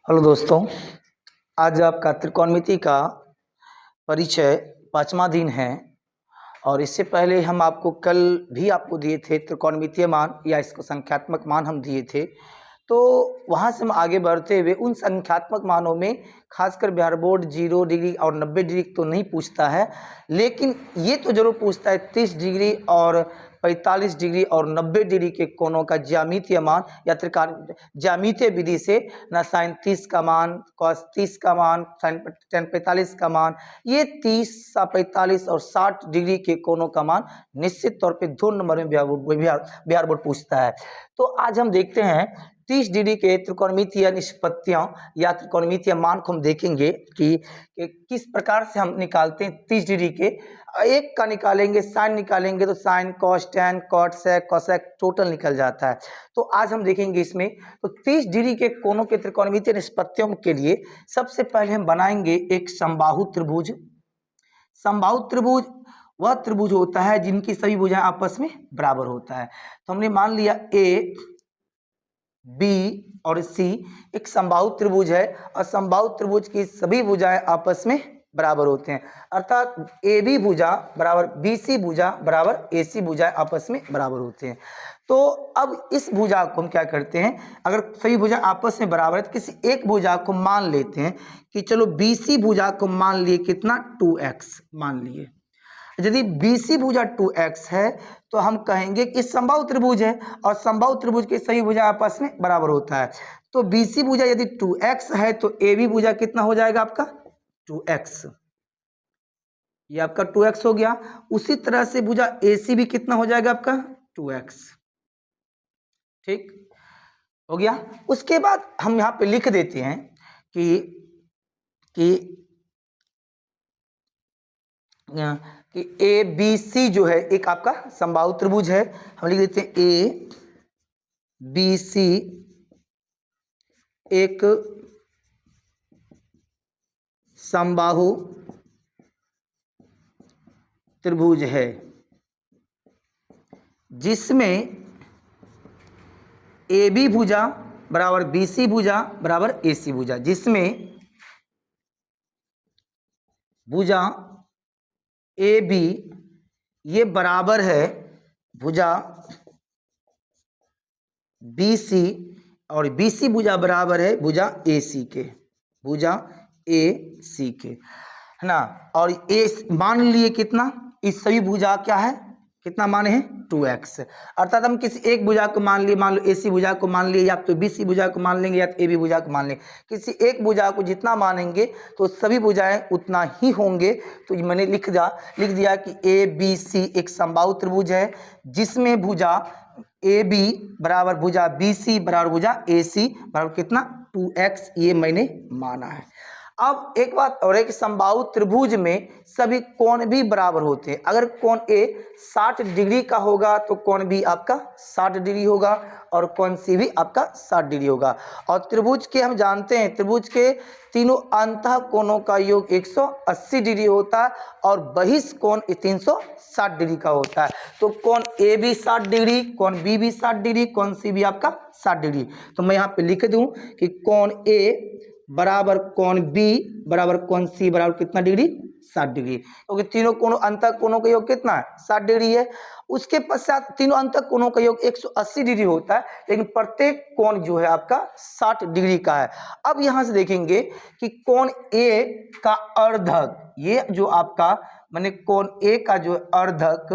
Hello दोस्तों, आज आपका त्रिकोणमिति का परिचय 5वां दिन है और इससे पहले हम आपको कल भी आपको दिए थे त्रिकोणमितीय मान या इसको संख्यात्मक मान हम दिए थे। तो वहाँ से हम आगे बढ़ते हुए उन संख्यात्मक मानों में खासकर बिहार बोर्ड 0 डिग्री और 90 डिग्री तो नहीं पूछता है, लेकिन ये तो ज़रूर पूछता है 30 डिग्री और 45 डिग्री और 90 डिग्री के कोणों का ज्यामितीय मान या ज्यामितीय विधि से ना साइन 30 का मान, कॉस 30 का मान, साइन tan 45 का मान, ये 30, 45 और 60 डिग्री के कोणों का मान निश्चित तौर पे 2 नंबर में बिहार बोर्ड पूछता है। तो आज हम देखते हैं 30 डिग्री के त्रिकोणमितीय निष्पत्तियों या त्रिकोणमितीय मान को हम देखेंगे कि किस प्रकार से हम निकालते हैं 30 डिग्री के। एक का निकालेंगे, साइन निकालेंगे तो साइन, कॉस, टैन, कॉट, सेक, कोसेक टोटल निकल जाता है। तो आज हम देखेंगे इसमें तो 30 डिग्री के कोणों के त्रिकोणमितीय निष्पत्तियों के लिए सबसे पहले हम बनाएंगे एक समबाहु त्रिभुज। समबाहु त्रिभुज वह त्रिभुज होता है जिनकी सभी भुजाएं आपस में बराबर होता है। तो हमने मान लिया ए, बी और सी एक समबाहु त्रिभुज है और समबाहु त्रिभुज की सभी भुजाएं आपस में बराबर होते हैं, अर्थात ए बी भुजा बराबर बी सी भुजा बराबर ए सी भुजाएं आपस में बराबर होते हैं। तो अब इस भुजा को हम क्या करते हैं, अगर सभी भुजा आपस में बराबर है तो किसी एक भुजा को मान लेते हैं कि चलो बी सी भुजा को मान लिए कितना 2x मान लिए। यदि BC भुजा 2x है तो हम कहेंगे कि समबाहु त्रिभुज है और समबाहु त्रिभुज की सभी भुजा आपस में बराबर होता है। तो BC भुजा यदि 2x है तो AB भुजा कितना हो जाएगा आपका 2x, ये आपका 2x हो गया। उसी तरह से भुजा AC भी कितना हो जाएगा आपका 2x, ठीक हो गया। उसके बाद हम यहाँ पे लिख देते हैं कि ए बी सी जो है एक आपका समबाहु त्रिभुज है। हम लिख देते हैं ए बी सी एक समबाहु त्रिभुज है जिसमें ए बी भुजा बराबर बी सी भुजा बराबर ए सी भुजा, जिसमें भुजा ए बी ये बराबर है भुजा बी सी और बी सी भुजा बराबर है भुजा ए सी के, भुजा ए सी के, है ना। और ए मान लिए कितना, इस सभी भुजा क्या है कितना माने हैं 2x, अर्थात हम किसी एक भुजा को मान लिए, मान लो ए सी भुजा को मान लिए या तो बी सी भुजा को मान लेंगे या तो ए बी भुजा को मान लेंगे। किसी एक भुजा को जितना मानेंगे तो सभी भुजाएं उतना ही होंगे। तो मैंने लिख दिया कि ए बी सी एक समबाहु त्रिभुज है जिसमें भुजा ए बी बराबर भुजा बी सी बराबर भुजा ए सी बराबर कितना 2x, ये मैंने माना है। अब एक बात और है कि समबाहु त्रिभुज में सभी कोण भी बराबर होते हैं। अगर कोण ए 60 डिग्री का होगा तो कोण बी आपका 60 डिग्री होगा और कोण सी भी आपका 60 डिग्री होगा। और त्रिभुज के हम जानते हैं त्रिभुज के तीनों अंतः कोणों का योग 180 डिग्री होता है और बहिष कोण 360 डिग्री का होता है। तो कोण ए भी 60 डिग्री, कोण बी भी 60 डिग्री, कोण सी भी आपका 60 डिग्री। तो मैं यहाँ पे लिख दूं कि कोण ए बराबर कोण बी बराबर कोण सी बराबर कितना डिग्री 60 डिग्री, क्योंकि तीनों कोणों अंतः कोणों का योग कितना है 60 डिग्री है। उसके पश्चात तीनों अंतः कोणों का योग 180 डिग्री होता है, लेकिन प्रत्येक कोण जो है आपका 60 डिग्री का है। अब यहां से देखेंगे कि कोण ए का अर्धक, ये जो आपका मैंने कोण ए का जो अर्धक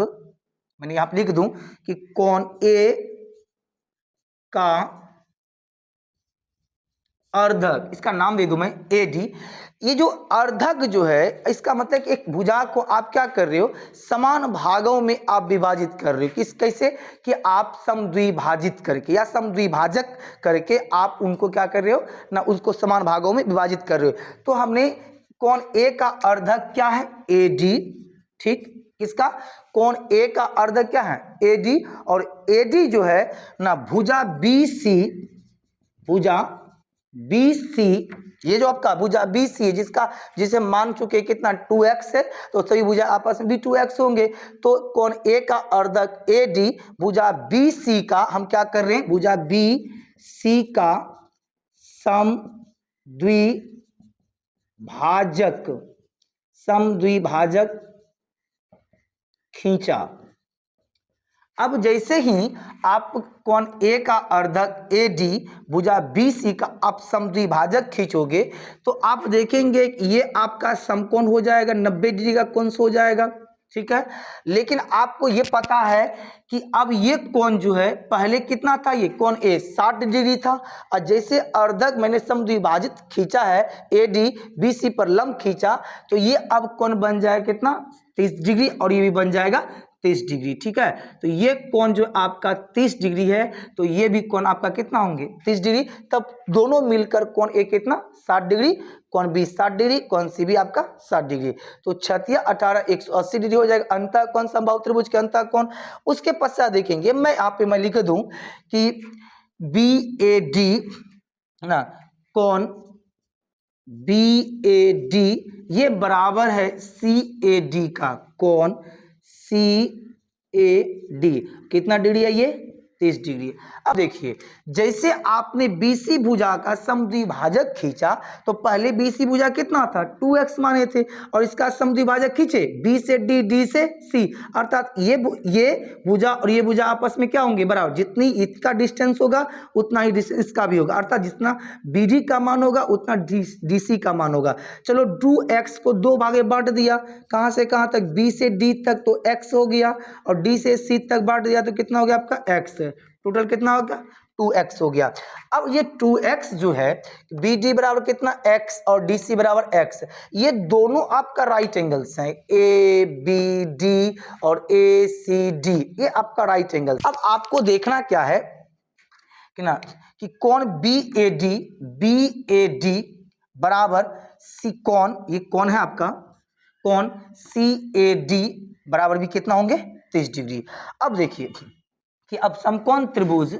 मैंने यहां पर लिख दूं कि कोण ए का अर्धक, इसका नाम दे दूं मैं ए डी। ये जो अर्धक जो है इसका मतलब कि एक भुजा को आप क्या कर रहे हो समान भागों में आप विभाजित कर रहे हो। किस कैसे कि आप समद्विभाजित करके या समद्विभाजक करके आप उनको क्या कर रहे हो ना उसको समान भागों में विभाजित कर रहे हो। तो हमने कोण ए का अर्धक क्या है ए डी, ठीक, किसका कोण ए का अर्धक क्या है ए डी, और ए डी जो है ना भुजा बी सी, भुजा बी सी, ये जो आपका भुजा बी सी जिसे मान चुके कितना 2x है तो सभी भुजा आपस में भी 2x होंगे। तो कोण ए का अर्धक ए डी भुजा बी सी का हम क्या कर रहे हैं भुजा बी सी का सम द्विभाजक समद्विभाजक खींचा। अब जैसे ही आप कोण ए का अर्धक AD भुजा BC का आप समद्विभाजक खींचोगे तो आप देखेंगे ये आपका समकोण हो जाएगा, 90 डिग्री का कोण हो जाएगा, ठीक है। लेकिन आपको ये पता है कि अब ये कोण जो है पहले कितना था, ये कोण A 60 डिग्री था और जैसे अर्धक मैंने समद्विभाजित खींचा है AD BC पर लंब खींचा तो ये अब कोण बन जाएगा कितना, 30 डिग्री और ये भी बन जाएगा 30 डिग्री, ठीक है। तो ये कोण जो आपका 30 डिग्री है तो ये भी कोण आपका कितना होंगे 30 डिग्री, तब दोनों मिलकर कोण A कितना 60 डिग्री, कोण B 60 डिग्री, कोण C भी आपका 60 डिग्री। तो 6 या 18 180 डिग्री हो जाएगा अंतः कोण समबाहु त्रिभुज के अंतः कोण। उसके पश्चात देखेंगे मैं यहाँ पे मैं लिख दूं कि BAD ना कोण BAD ये बराबर है CAD का कोण CAD कितना डिग्री है ये 30 डिग्री। अब देखिए जैसे आपने BC भुजा का समद्विभाजक खींचा तो पहले BC भुजा कितना था 2x माने थे और इसका समद्विभाजक खींचे B से D, D से C, अर्थात ये भुजा और ये भुजा आपस में क्या होंगे बराबर, जितनी इसका डिस्टेंस होगा उतना ही डिस्टेंस इसका भी होगा, अर्थात जितना BD का मान होगा उतना DC का मान होगा। चलो 2x को 2 भागे बांट दिया, कहाँ से कहाँ तक B से D तक तो x हो गया और D से C तक बांट दिया तो कितना हो गया आपका x, टोटल कितना हो गया 2x हो गया। अब ये 2x जो है BD बराबर कितना x और DC बराबर x, ये दोनों आपका राइट एंगल्स हैं ABD और ACD, ये आपका राइट एंगल। अब आपको देखना क्या है कि ना कि कोण BAD बराबर कोण, ये कोण है आपका कोण CAD बराबर भी कितना होंगे 30 डिग्री। अब देखिए कि अब समकोण त्रिभुज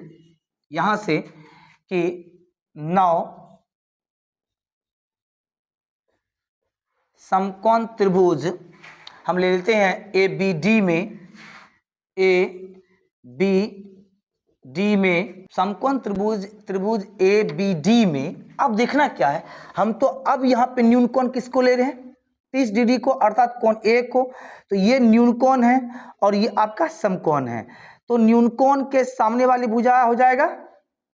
यहां से कि 9 समकोण त्रिभुज हम ले लेते हैं ABD में समकोण त्रिभुज ABD में। अब देखना क्या है, हम तो अब यहाँ पे न्यून कोण किसको ले रहे हैं 30 डिग्री को, अर्थात कोण A को, तो ये न्यून कोण है और ये आपका समकोण है। तो न्यून कोण के सामने वाली भुजा हो जाएगा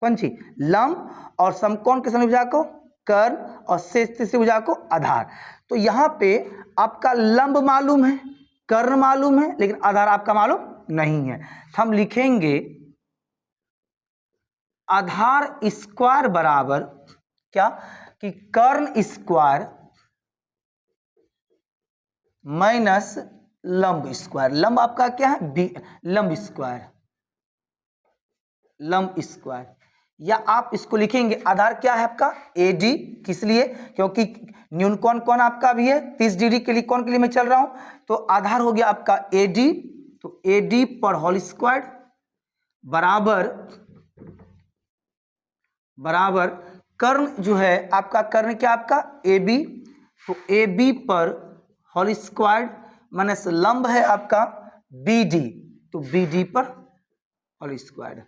कौन सी लंब और समकोण के सामने भुजा को कर्ण और शेष तीसरी भुजा को आधार। तो यहाँ पे आपका लंब मालूम है, कर्ण मालूम है, लेकिन आधार आपका मालूम नहीं है। तो हम लिखेंगे आधार स्क्वायर बराबर क्या कि कर्ण स्क्वायर माइनस लंब स्क्वायर। लंब आपका क्या है लंब स्क्वायर, या आप इसको लिखेंगे आधार क्या है आपका AD, किस लिए क्योंकि न्यून कोण कौन आपका भी है 30 डिग्री के लिए, कौन के लिए मैं चल रहा हूं, तो आधार हो गया आपका AD। तो AD पर होल स्क्वायर बराबर कर्ण जो है आपका, कर्ण क्या आपका AB, तो AB पर होल स्क्वायर माइनस लंब है आपका BD, तो BD पर होल स्क्वायर।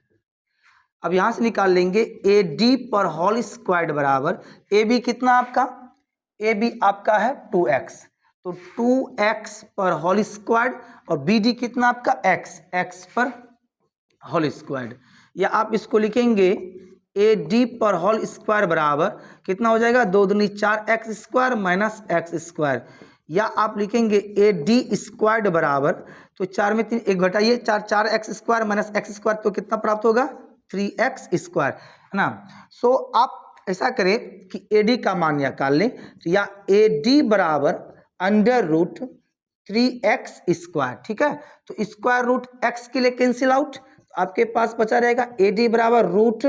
अब यहां से निकाल लेंगे AD पर होल स्क्वायर बराबर AB कितना आपका, AB आपका है 2x, तो 2x पर होल स्क्वायर और BD कितना आपका x पर होल स्क्वायर, या आप इसको लिखेंगे AD पर होल स्क्वायर बराबर कितना हो जाएगा 2 दूनी 4x square minus x square, या आप लिखेंगे AD स्क्वायर बराबर, तो 4 में 3 1 घटाइए 4x square minus x square तो कितना प्राप्त होगा 3x स्क्वायर, है ना। सो आप ऐसा करें कि AD का मान निकाल लें, तो या AD बराबर अंडर रूट 3x स्क्वायर, ठीक है। तो स्क्वायर रूट x के लिए कैंसिल आउट, तो आपके पास बचा रहेगा AD बराबर रूट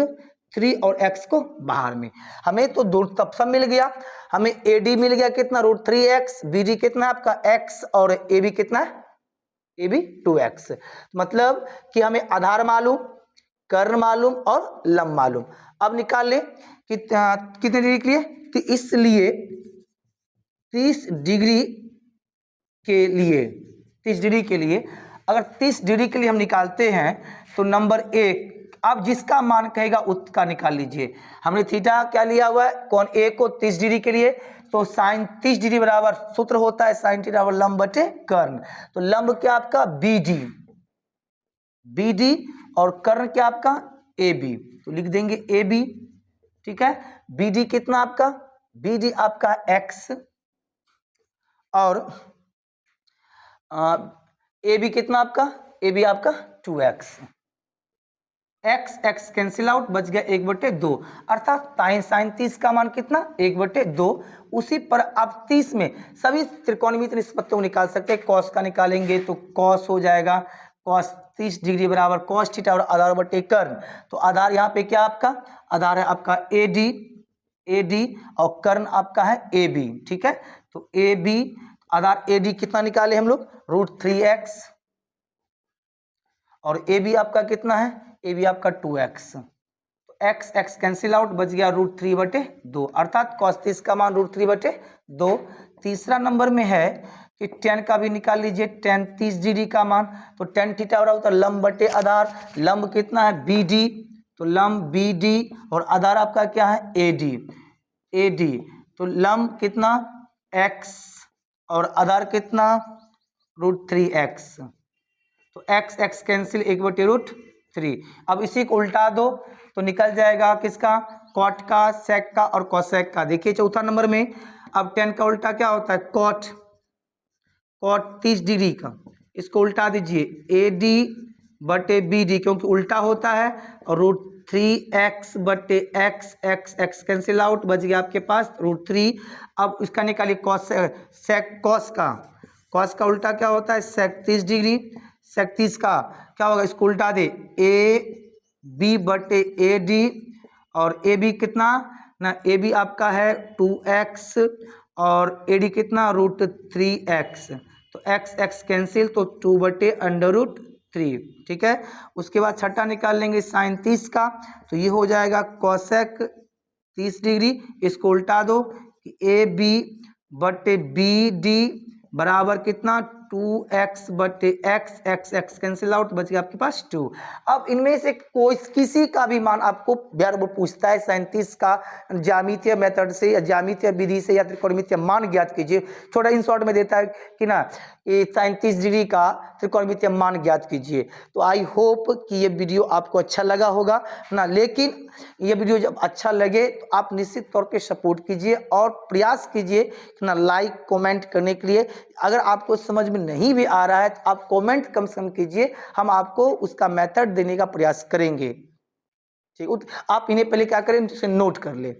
3 और x को बाहर में, हमें तो दूर तब सब मिल गया, हमें AD मिल गया कितना रूट 3x, BD कितना आपका x और AB कितना है AB 2x, मतलब कि हमें आधार मालूम, कर्ण मालूम और लंब मालूम। अब निकाल लें कि कितने डिग्री के लिए, तो इसलिए 30 डिग्री के लिए अगर 30 डिग्री के लिए हम निकालते हैं तो नंबर 1 अब जिसका मान कहेगा उसका निकाल लीजिए। हमने थीटा क्या लिया हुआ है, कोण ए को 30 डिग्री के लिए, तो साइन 30 डिग्री बराबर सूत्र होता है साइन थीटा बराबर लंब बटे कर्ण। तो लंब क्या आपका BD और कर्ण क्या आपका AB, तो लिख देंगे AB, ठीक है। BD कितना आपका, BD आपका x और AB कितना आपका, AB आपका 2x। x कैंसिल आउट, बच गया 1/2, अर्थात साइन 30 का मान कितना 1/2। उसी पर आप 30 में सभी त्रिकोणमितीय निष्पत्तियों को निकाल सकते हैं। कॉस का निकालेंगे तो कॉस हो जाएगा कॉस 30 डिग्री बराबर कॉस थीटा और आधार बटे कर्ण। तो आधार यहाँ पे क्या आपका आधार है आपका AD और कर्ण आपका है AB, ठीक है। तो AB आधार AD कितना निकाले हम लोग √3x और AB आपका कितना है, AB आपका 2x। तो x कैंसिल आउट, बच गया √3/2, अर्थात cos 30 का मान √3/2। तीसरा नंबर में है कि tan का भी निकाल लीजिए, tan 30 डिग्री का मान, तो tan थीटा बराबर होता है लंब बटे आधार। लंब कितना है BD, तो लंब BD और आधार आपका क्या है AD, तो लंब कितना x और आधार कितना √3x। तो x कैंसिल 1/√3। अब इसी को उल्टा दो तो निकल जाएगा किसका, कॉट का, सेक का और कोसेक का। देखिए चौथा नंबर में अब tan का उल्टा क्या होता है कॉट 30 डिग्री का, इसको उल्टा दीजिए AD बटे BD, क्योंकि उल्टा होता है, और √3x बटे x कैंसिल आउट, बच गया आपके पास √3। अब इसका निकालिए कॉस, सेक कॉस का उल्टा क्या होता है सेक 30 डिग्री। सेक 30 का क्या होगा, इसको उल्टा दे AB बटे AD और AB कितना ना, AB आपका है 2x और AD कितना √3x। तो x कैंसिल, तो 2/√3, ठीक है। उसके बाद छठा निकाल लेंगे साइन 30 का, तो ये हो जाएगा कोसेक 30 डिग्री। इसको उल्टा दो कि AB बटे BD बराबर कितना 2x बटे x कैंसिल आउट, बच गया आपके पास 2। अब इनमें से कोई किसी का भी मान आपको वो पूछता है साइन 30 का ज्यामितीय मेथड से या ज्यामितीय विधि से या त्रिकोणमितीय मान ज्ञात कीजिए। छोटा इन शॉर्ट में देता है कि ना ये साइन 30 डिग्री का त्रिकोणमितीय मान ज्ञात कीजिए। तो आई होप कि ये वीडियो आपको अच्छा लगा होगा ना, लेकिन ये वीडियो जब अच्छा लगे तो आप निश्चित तौर पे सपोर्ट कीजिए और प्रयास कीजिए ना लाइक कमेंट करने के लिए। अगर आपको समझ में नहीं भी आ रहा है तो आप कमेंट कम से कम कीजिए, हम आपको उसका मेथड देने का प्रयास करेंगे। ठीक, आप इन्हें पहले क्या करें, नोट कर ले।